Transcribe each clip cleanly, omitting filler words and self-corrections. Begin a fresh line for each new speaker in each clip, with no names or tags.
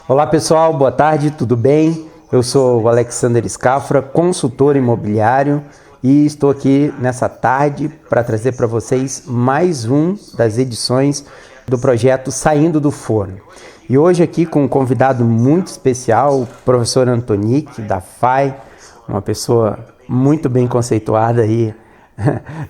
Olá pessoal, boa tarde, tudo bem? Eu sou o Alexander Scafra, consultor imobiliário, e estou aqui nessa tarde para trazer para vocês mais um das edições do projeto Saindo do Forno. E hoje aqui com um convidado muito especial, o professor Antonic, da FAI, uma pessoa muito bem conceituada aí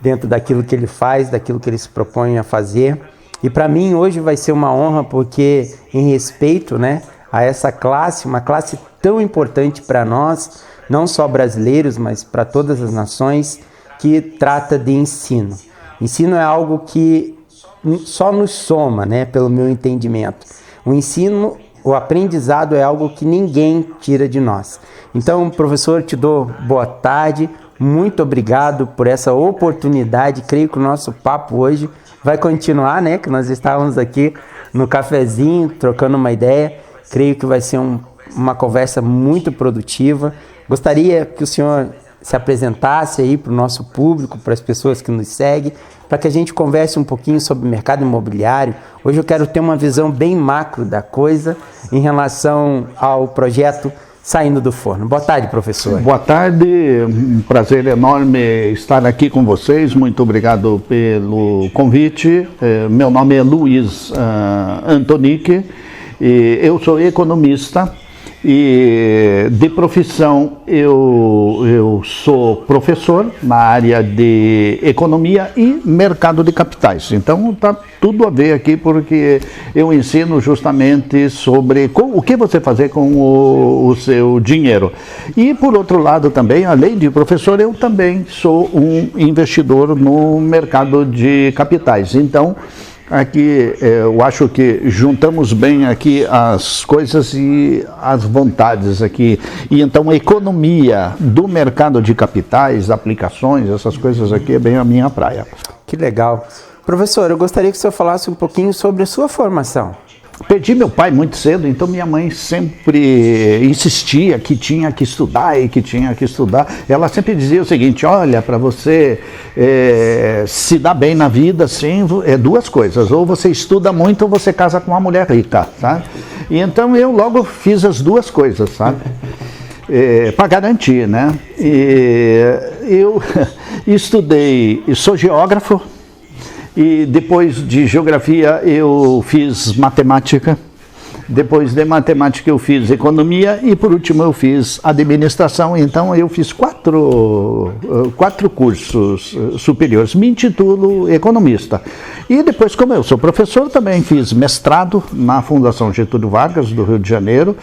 dentro daquilo que ele faz, daquilo que ele se propõe a fazer. E para mim hoje vai ser uma honra porque em respeito, a essa classe, uma classe tão importante para nós, não só brasileiros, mas para todas as nações, que trata de ensino. Ensino é algo que só nos soma, pelo meu entendimento. O ensino, o aprendizado é algo que ninguém tira de nós. Então, professor, te dou boa tarde, muito obrigado por essa oportunidade. Creio que o nosso papo hoje vai continuar, que nós estávamos aqui no cafezinho, trocando uma ideia. Creio que vai ser uma conversa muito produtiva. Gostaria que o senhor se apresentasse aí para o nosso público, para as pessoas que nos seguem, para que a gente converse um pouquinho sobre o mercado imobiliário. Hoje eu quero ter uma visão bem macro da coisa em relação ao projeto Saindo do Forno. Boa tarde, professor.
Boa tarde, um prazer enorme estar aqui com vocês. Muito obrigado pelo convite. Meu nome é Luiz Antonic. Eu sou economista e de profissão eu sou professor na área de economia e mercado de capitais. Então está tudo a ver aqui porque eu ensino justamente sobre o que você fazer com o seu dinheiro. E por outro lado também, além de professor, eu também sou um investidor no mercado de capitais. Então aqui eu acho que juntamos bem aqui as coisas e as vontades aqui. E então a economia do mercado de capitais, aplicações, essas coisas aqui é bem a minha praia.
Que legal. Professor, eu gostaria que o senhor falasse um pouquinho sobre a sua formação.
Perdi meu pai muito cedo, então minha mãe sempre insistia que tinha que estudar e que tinha que estudar. Ela sempre dizia o seguinte: olha, para você se dar bem na vida, assim, é duas coisas, ou você estuda muito ou você casa com uma mulher rica, sabe? E então eu logo fiz as duas coisas, sabe? Para garantir, E eu estudei, sou geógrafo. E depois de geografia eu fiz matemática, depois de matemática eu fiz economia e por último eu fiz administração. Então eu fiz quatro cursos superiores, me intitulo economista. E depois, como eu sou professor, também fiz mestrado na Fundação Getúlio Vargas, do Rio de Janeiro.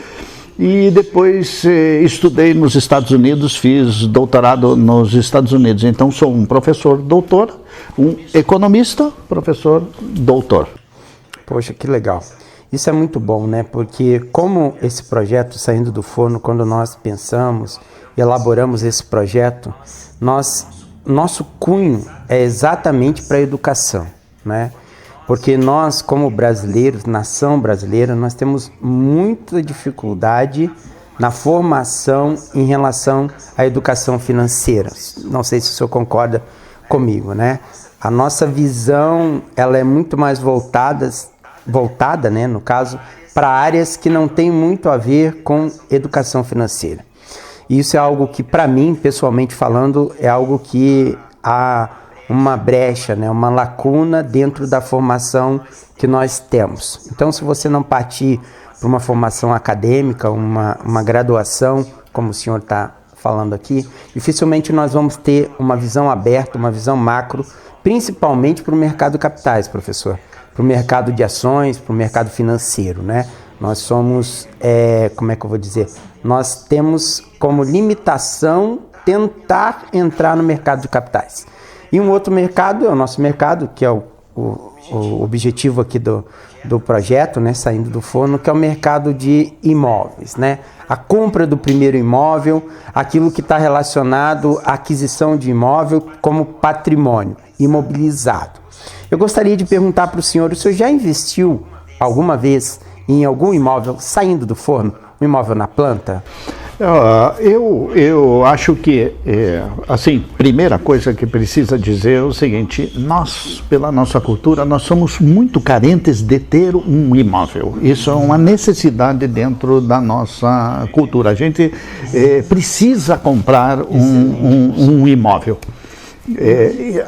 E depois estudei nos Estados Unidos, fiz doutorado nos Estados Unidos. Então sou um professor doutor, um economista, professor doutor.
Poxa, que legal. Isso é muito bom, Porque como esse projeto Saindo do Forno, quando nós pensamos e elaboramos esse projeto, nosso cunho é exatamente para a educação, Porque nós, como brasileiros, nação brasileira, nós temos muita dificuldade na formação em relação à educação financeira. Não sei se o senhor concorda comigo, A nossa visão, ela é muito mais voltada, no caso, para áreas que não têm muito a ver com educação financeira. E isso é algo que, para mim, pessoalmente falando, é algo que há uma brecha, uma lacuna dentro da formação que nós temos. Então, se você não partir para uma formação acadêmica, uma graduação, como o senhor está falando aqui, dificilmente nós vamos ter uma visão aberta, uma visão macro, principalmente para o mercado de capitais, professor, para o mercado de ações, para o mercado financeiro, Nós somos, nós temos como limitação tentar entrar no mercado de capitais. E um outro mercado é o nosso mercado, que é o objetivo aqui do projeto, Saindo do Forno, que é o mercado de imóveis, A compra do primeiro imóvel, aquilo que está relacionado à aquisição de imóvel como patrimônio imobilizado. Eu gostaria de perguntar para o senhor já investiu alguma vez em algum imóvel saindo do forno, um imóvel na planta?
Eu acho que, assim, primeira coisa que precisa dizer é o seguinte: nós, pela nossa cultura, nós somos muito carentes de ter um imóvel. Isso é uma necessidade dentro da nossa cultura. A gente precisa comprar um imóvel.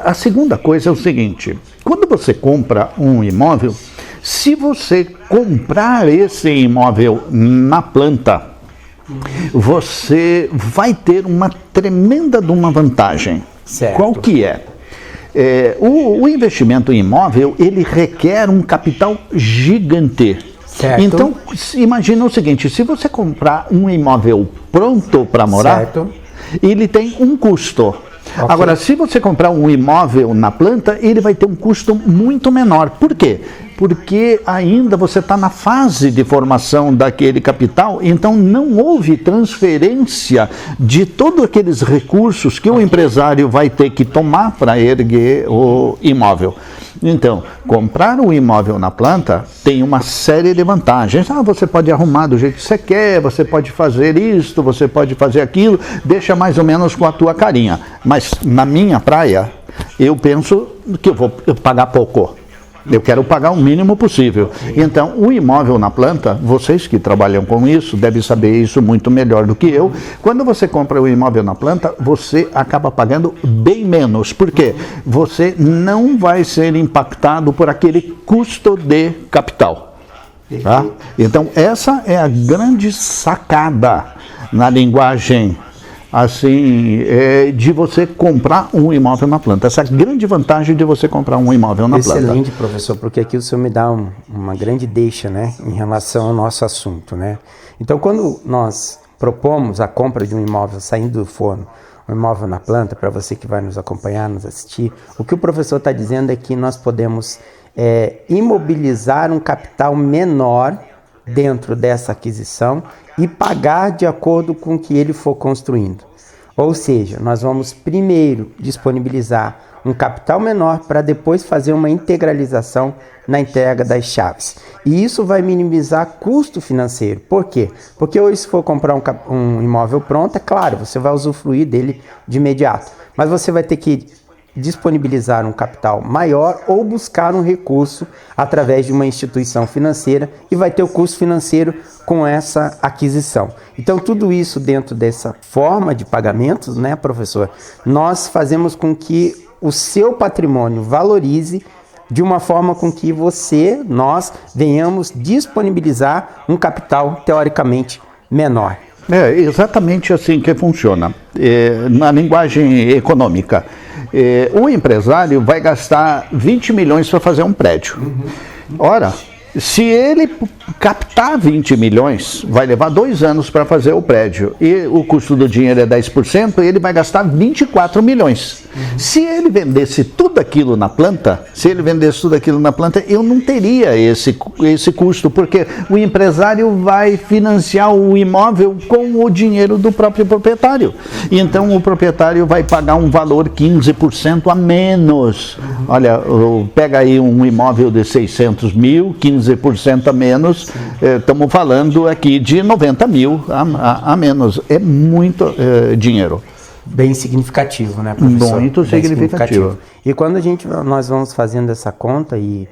A segunda coisa é o seguinte: quando você compra um imóvel, se você comprar esse imóvel na planta, você vai ter uma tremenda de uma vantagem.
Certo.
Qual que é? O investimento em imóvel, ele requer um capital gigante.
Certo.
Então, imagina o seguinte: se você comprar um imóvel pronto para morar,
Certo.
ele tem um custo.
Okay.
Agora, se você comprar um imóvel na planta, ele vai ter um custo muito menor. Por quê? Porque ainda você está na fase de formação daquele capital, então não houve transferência de todos aqueles recursos que o empresário vai ter que tomar para erguer o imóvel. Então, comprar um imóvel na planta tem uma série de vantagens. Você pode arrumar do jeito que você quer, você pode fazer isto, você pode fazer aquilo, deixa mais ou menos com a tua carinha. Mas na minha praia, eu penso que eu vou pagar pouco. Eu quero pagar o mínimo possível. Então, o imóvel na planta, vocês que trabalham com isso, devem saber isso muito melhor do que eu. Quando você compra o imóvel na planta, você acaba pagando bem menos. Por quê? Você não vai ser impactado por aquele custo de capital. Tá? Então, essa é a grande sacada na linguagem assim, de você comprar um imóvel na planta. Essa é a grande vantagem de você comprar um imóvel na planta.
Excelente, professor, porque aqui o senhor me dá uma grande deixa, né, em relação ao nosso assunto, né? Então, quando nós propomos a compra de um imóvel saindo do forno, um imóvel na planta, para você que vai nos acompanhar, nos assistir, o que o professor está dizendo é que nós podemos imobilizar um capital menor dentro dessa aquisição e pagar de acordo com o que ele for construindo. Ou seja, nós vamos primeiro disponibilizar um capital menor para depois fazer uma integralização na entrega das chaves. E isso vai minimizar custo financeiro. Por quê? Porque hoje, se for comprar um imóvel pronto, é claro, você vai usufruir dele de imediato. Mas você vai ter que disponibilizar um capital maior ou buscar um recurso através de uma instituição financeira e vai ter o custo financeiro com essa aquisição. Então, tudo isso dentro dessa forma de pagamentos, né, professor, nós fazemos com que o seu patrimônio valorize de uma forma com que nós venhamos disponibilizar um capital teoricamente menor.
É exatamente assim que funciona. Na linguagem econômica, o empresário vai gastar 20 milhões para fazer um prédio. Ora, se ele captar 20 milhões, vai levar 2 anos para fazer o prédio. E o custo do dinheiro é 10%, ele vai gastar 24 milhões. Se ele vendesse tudo aquilo na planta, eu não teria esse custo, porque o empresário vai financiar o imóvel com o dinheiro do próprio proprietário. Então o proprietário vai pagar um valor 15% a menos. Olha, pega aí um imóvel de 600 mil, 15% a menos, estamos falando aqui de 90 mil a menos. É muito dinheiro.
Bem significativo, né, professor?
Muito significativo.
E quando nós vamos fazendo essa conta, e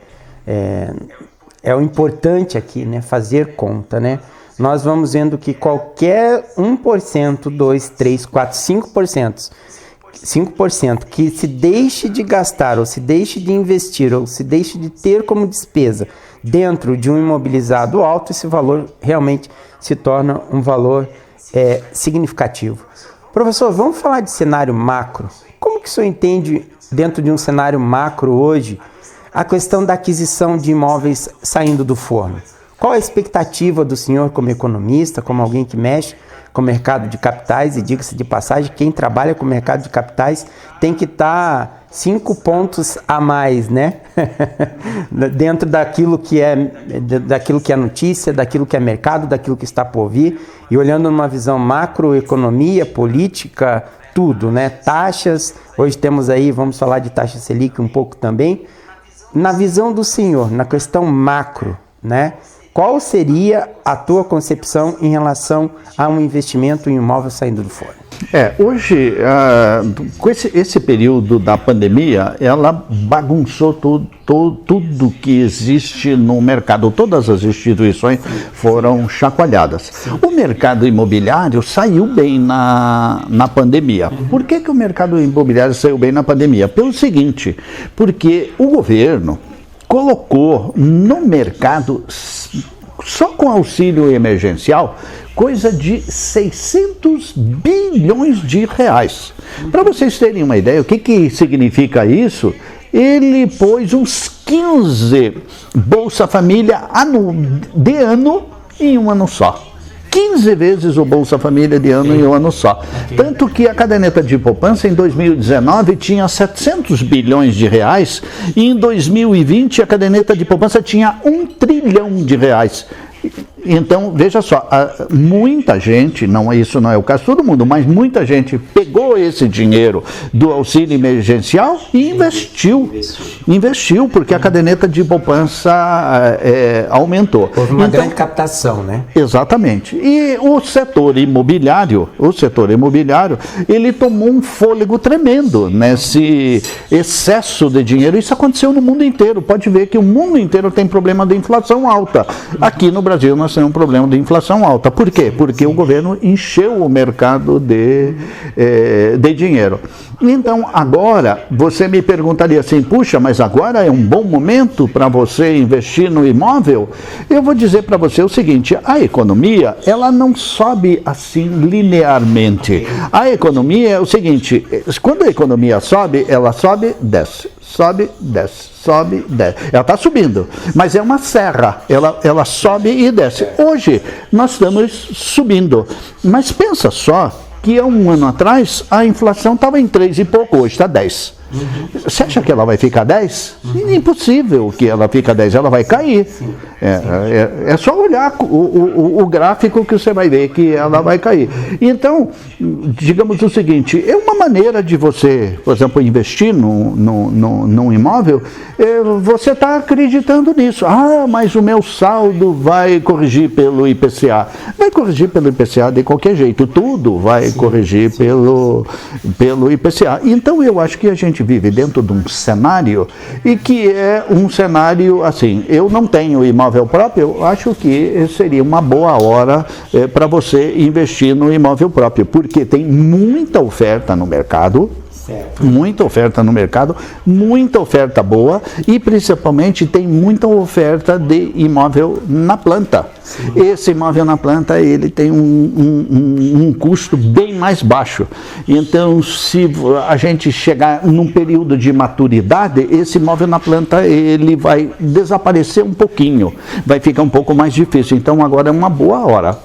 é o importante aqui, né, fazer conta, né? Nós vamos vendo que qualquer 1%, 2, 3, 4, 5% que se deixe de gastar, ou se deixe de investir, ou se deixe de ter como despesa dentro de um imobilizado alto, esse valor realmente se torna um valor significativo. Professor, vamos falar de cenário macro. Como que o senhor entende, dentro de um cenário macro hoje, a questão da aquisição de imóveis saindo do forno? Qual a expectativa do senhor como economista, como alguém que mexe com o mercado de capitais? E diga-se de passagem, quem trabalha com o mercado de capitais tem que estar 5 pontos a mais, né? Dentro daquilo que é notícia, daquilo que é mercado, daquilo que está por vir, e olhando numa visão macroeconomia, política, tudo, né? Taxas, hoje temos aí, vamos falar de taxa Selic um pouco também. Na visão do senhor, na questão macro, né? qual seria a tua concepção em relação a um investimento em imóvel saindo do forno?
Hoje, com esse período da pandemia, ela bagunçou tudo que existe no mercado. Todas as instituições foram chacoalhadas. O mercado imobiliário saiu bem na pandemia. Por que o mercado imobiliário saiu bem na pandemia? Pelo seguinte, porque o governo colocou no mercado, só com auxílio emergencial, coisa de 600 bilhões de reais. Para vocês terem uma ideia, o que significa isso? Ele pôs uns 15 Bolsa Família de ano em um ano só. 15 vezes o Bolsa Família de ano em um ano só. Tanto que a caderneta de poupança em 2019 tinha 700 bilhões de reais e em 2020 a caderneta de poupança tinha 1 trilhão de reais. Então, veja só, muita gente, isso não é o caso de todo mundo, mas muita gente pegou esse dinheiro do auxílio emergencial e investiu, porque a caderneta de poupança aumentou.
Houve uma grande captação, né?
Exatamente. E o setor imobiliário, ele tomou um fôlego tremendo nesse excesso de dinheiro. Isso aconteceu no mundo inteiro. Pode ver que o mundo inteiro tem problema de inflação alta. Aqui no Brasil nós temos um problema de inflação alta. Por quê? Porque o governo encheu o mercado de dinheiro. Então, agora, você me perguntaria assim, puxa, mas agora é um bom momento para você investir no imóvel? Eu vou dizer para você o seguinte, a economia, ela não sobe assim linearmente. A economia é o seguinte, quando a economia sobe, ela sobe, desce. Sobe, desce, sobe, desce. Ela está subindo, mas é uma serra, ela sobe e desce. Hoje, nós estamos subindo, mas pensa só que há um ano atrás a inflação estava em 3 e pouco, hoje está 10. Você acha que ela vai ficar 10? Impossível que ela fique 10, ela vai cair. É só olhar o gráfico que você vai ver que ela vai cair. Então, digamos o seguinte, é uma maneira de você, por exemplo, investir num imóvel, você está acreditando nisso. Mas o meu saldo vai corrigir pelo IPCA. Vai corrigir pelo IPCA de qualquer jeito, tudo vai corrigir pelo IPCA. Então, eu acho que a gente vive dentro de um cenário e que é um cenário assim, eu não tenho imóvel próprio, eu acho que seria uma boa hora para você investir no imóvel próprio, porque tem muita oferta no mercado. Muita oferta boa e principalmente tem muita oferta de imóvel na planta. Sim. Esse imóvel na planta ele tem um custo bem mais baixo. Então, se a gente chegar num período de maturidade, esse imóvel na planta ele vai desaparecer um pouquinho, vai ficar um pouco mais difícil. Então, agora é uma boa hora.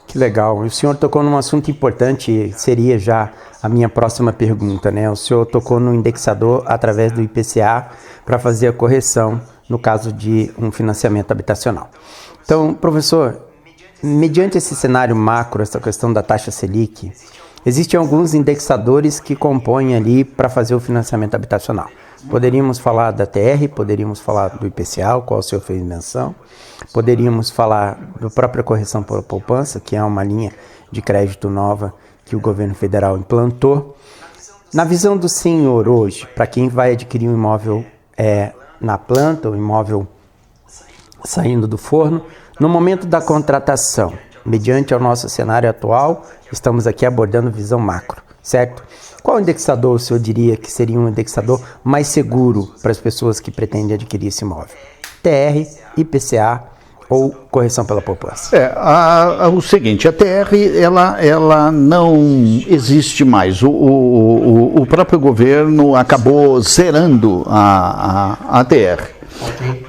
Que legal. O senhor tocou num assunto importante, seria já a minha próxima pergunta, né? O senhor tocou no indexador através do IPCA para fazer a correção no caso de um financiamento habitacional. Então, professor, mediante esse cenário macro, essa questão da taxa Selic, existem alguns indexadores que compõem ali para fazer o financiamento habitacional. Poderíamos falar da TR, poderíamos falar do IPCA, o qual o senhor fez menção, poderíamos falar da própria correção por poupança, que é uma linha de crédito nova que o governo federal implantou. Na visão do senhor hoje, para quem vai adquirir um imóvel na planta, um imóvel saindo do forno, no momento da contratação, mediante o nosso cenário atual, estamos aqui abordando visão macro, certo? Qual indexador o senhor diria que seria um indexador mais seguro para as pessoas que pretendem adquirir esse imóvel? TR, IPCA ou correção pela poupança?
O seguinte, a TR ela não existe mais. O próprio governo acabou zerando a TR.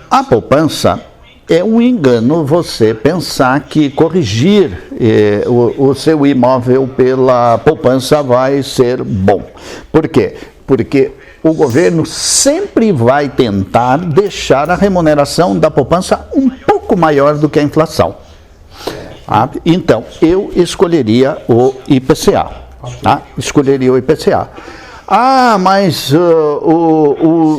A poupança é um engano você pensar que corrigir o seu imóvel pela poupança vai ser bom. Por quê? Porque o governo sempre vai tentar deixar a remuneração da poupança um pouco maior do que a inflação. Então, eu escolheria o IPCA. Escolheria o IPCA. Mas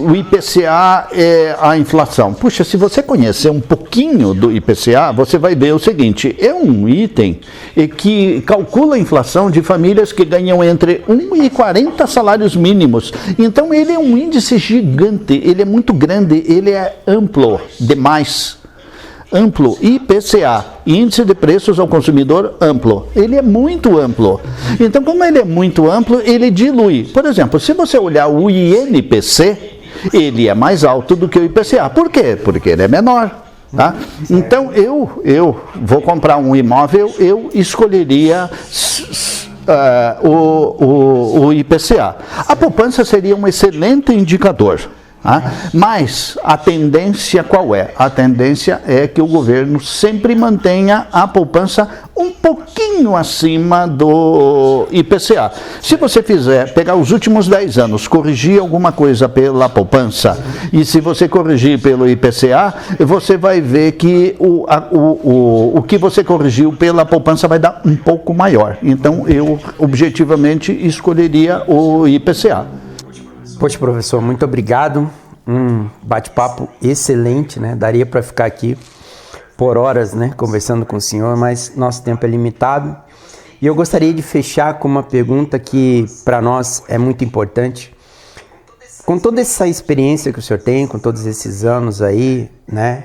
o IPCA é a inflação. Puxa, se você conhecer um pouquinho do IPCA, você vai ver o seguinte, é um item que calcula a inflação de famílias que ganham entre 1 e 40 salários mínimos. Então ele é um índice gigante, ele é muito grande, ele é amplo demais. Amplo, IPCA, Índice de Preços ao Consumidor Amplo. Ele é muito amplo. Então, como ele é muito amplo, ele dilui. Por exemplo, se você olhar o INPC, ele é mais alto do que o IPCA. Por quê? Porque ele é menor. Tá? Então, eu vou comprar um imóvel, eu escolheria o IPCA. A poupança seria um excelente indicador. Mas a tendência qual é? A tendência é que o governo sempre mantenha a poupança um pouquinho acima do IPCA. Se você pegar os últimos 10 anos, corrigir alguma coisa pela poupança, e se você corrigir pelo IPCA, você vai ver que o que você corrigiu pela poupança vai dar um pouco maior. Então, eu objetivamente escolheria o IPCA.
Poxa, professor, muito obrigado. Um bate-papo excelente, né? Daria para ficar aqui por horas, né, conversando com o senhor, mas nosso tempo é limitado. E eu gostaria de fechar com uma pergunta que para nós é muito importante. Com toda essa experiência que o senhor tem, com todos esses anos aí, né,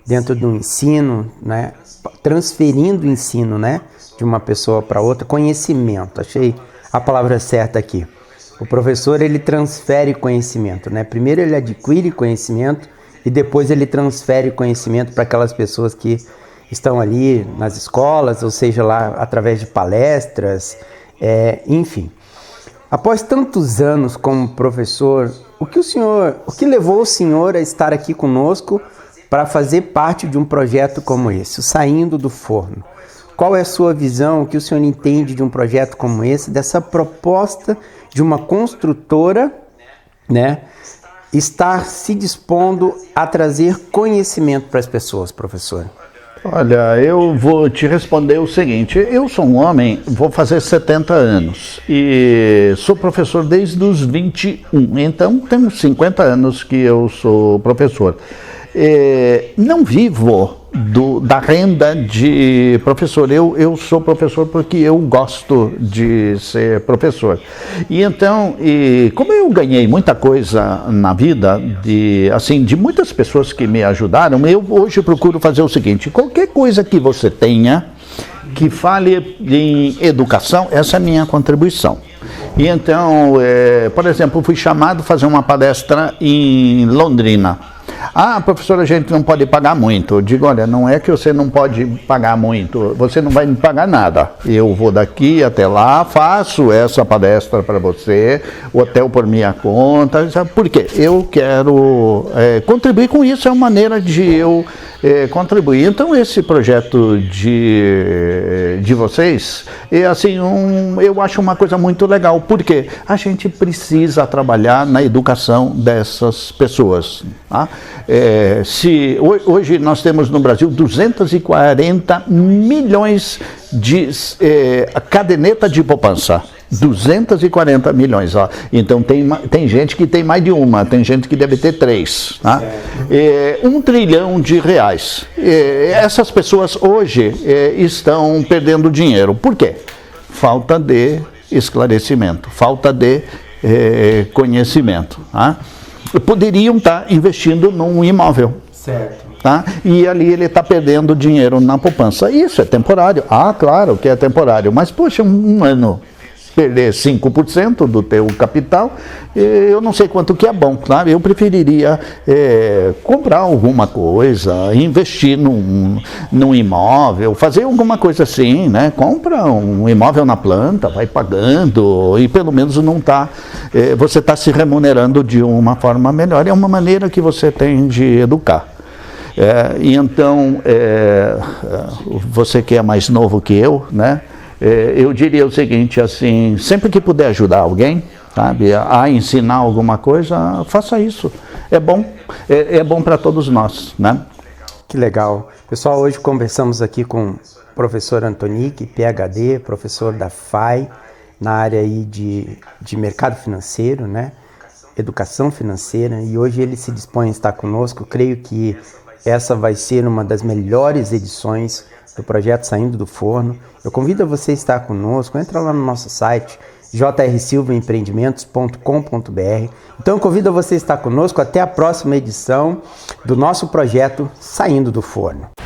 dentro do ensino, né, transferindo o ensino, né, de uma pessoa para outra, conhecimento, achei a palavra certa aqui. O professor, ele transfere conhecimento, né? Primeiro ele adquire conhecimento e depois ele transfere conhecimento para aquelas pessoas que estão ali nas escolas, ou seja, lá através de palestras, enfim. Após tantos anos como professor, o que levou o senhor a estar aqui conosco para fazer parte de um projeto como esse, o Saindo do Forno? Qual é a sua visão, o que o senhor entende de um projeto como esse, dessa proposta de uma construtora, né, estar se dispondo a trazer conhecimento para as pessoas, professor?
Olha, eu vou te responder o seguinte, eu sou um homem, vou fazer 70 anos e sou professor desde os 21, então temos 50 anos que eu sou professor. Não vivo da renda de professor, eu sou professor porque eu gosto de ser professor. E então, como eu ganhei muita coisa na vida, de muitas pessoas que me ajudaram, eu hoje procuro fazer o seguinte, qualquer coisa que você tenha, que fale em educação, essa é a minha contribuição. E então, por exemplo, fui chamado a fazer uma palestra em Londrina. Professor, a gente não pode pagar muito. Eu digo, olha, não é que você não pode pagar muito, você não vai me pagar nada. Eu vou daqui até lá, faço essa palestra para você, hotel por minha conta. Sabe por quê? Eu quero contribuir com isso, é uma maneira de eu contribuir. Então, esse projeto de vocês, eu acho uma coisa muito legal, porque a gente precisa trabalhar na educação dessas pessoas. Tá? Hoje nós temos no Brasil 240 milhões de caderneta de poupança. 240 milhões, ó. Então tem gente que tem mais de uma, tem gente que deve ter 3, tá? 1 trilhão de reais. Essas pessoas hoje estão perdendo dinheiro. Por quê? Falta de esclarecimento, falta de conhecimento, tá? Poderiam estar investindo num imóvel.
Certo.
Tá? E ali ele está perdendo dinheiro na poupança. Isso é temporário. Claro que é temporário, mas poxa, um ano perder 5% do teu capital, eu não sei quanto que é bom, claro. Eu preferiria comprar alguma coisa, investir num imóvel, fazer alguma coisa assim, né? Compra um imóvel na planta, vai pagando e pelo menos não tá, você está se remunerando de uma forma melhor. É uma maneira que você tem de educar. E então, você que é mais novo que eu, né? Eu diria o seguinte, assim, sempre que puder ajudar alguém, sabe, a ensinar alguma coisa, faça isso. É bom para todos nós, né?
Que legal. Pessoal, hoje conversamos aqui com o professor Antonic, PhD, professor da FAI, na área aí de mercado financeiro, né? educação financeira, e hoje ele se dispõe a estar conosco. Eu creio que essa vai ser uma das melhores edições do projeto Saindo do Forno. Eu convido a você a estar conosco. Entra lá no nosso site jrsilvaempreendimentos.com.br. Então eu convido a você a estar conosco até a próxima edição do nosso projeto Saindo do Forno.